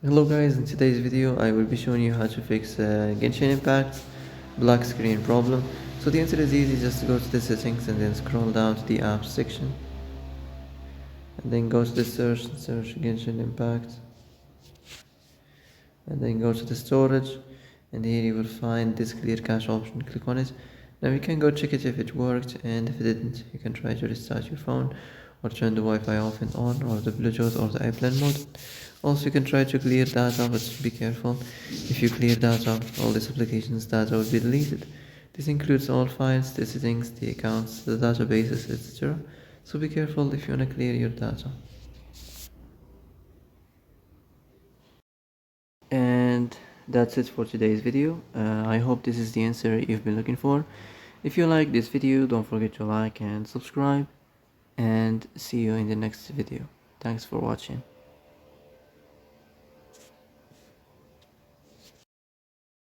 Hello guys, in today's video I will be showing you how to fix Genshin Impact's black screen problem. So the answer is easy, just go to the settings and then scroll down to the apps section and then go to the search and search Genshin Impact and then go to the storage and here you will find this clear cache option. Click on it. Now you can go check it if it worked, and if it didn't you can try to restart your phone or turn the Wi-Fi off and on, or the Bluetooth or the airplane mode. Also you can try to clear data, but be careful. If you clear data, all these applications data will be deleted. This includes all files, the settings, the accounts, the databases, etc. So be careful if you want to clear your data. And that's it for today's video. I hope this is the answer you've been looking for. If you like this video, don't forget to like and subscribe, and see you in the next video. Thanks for watching.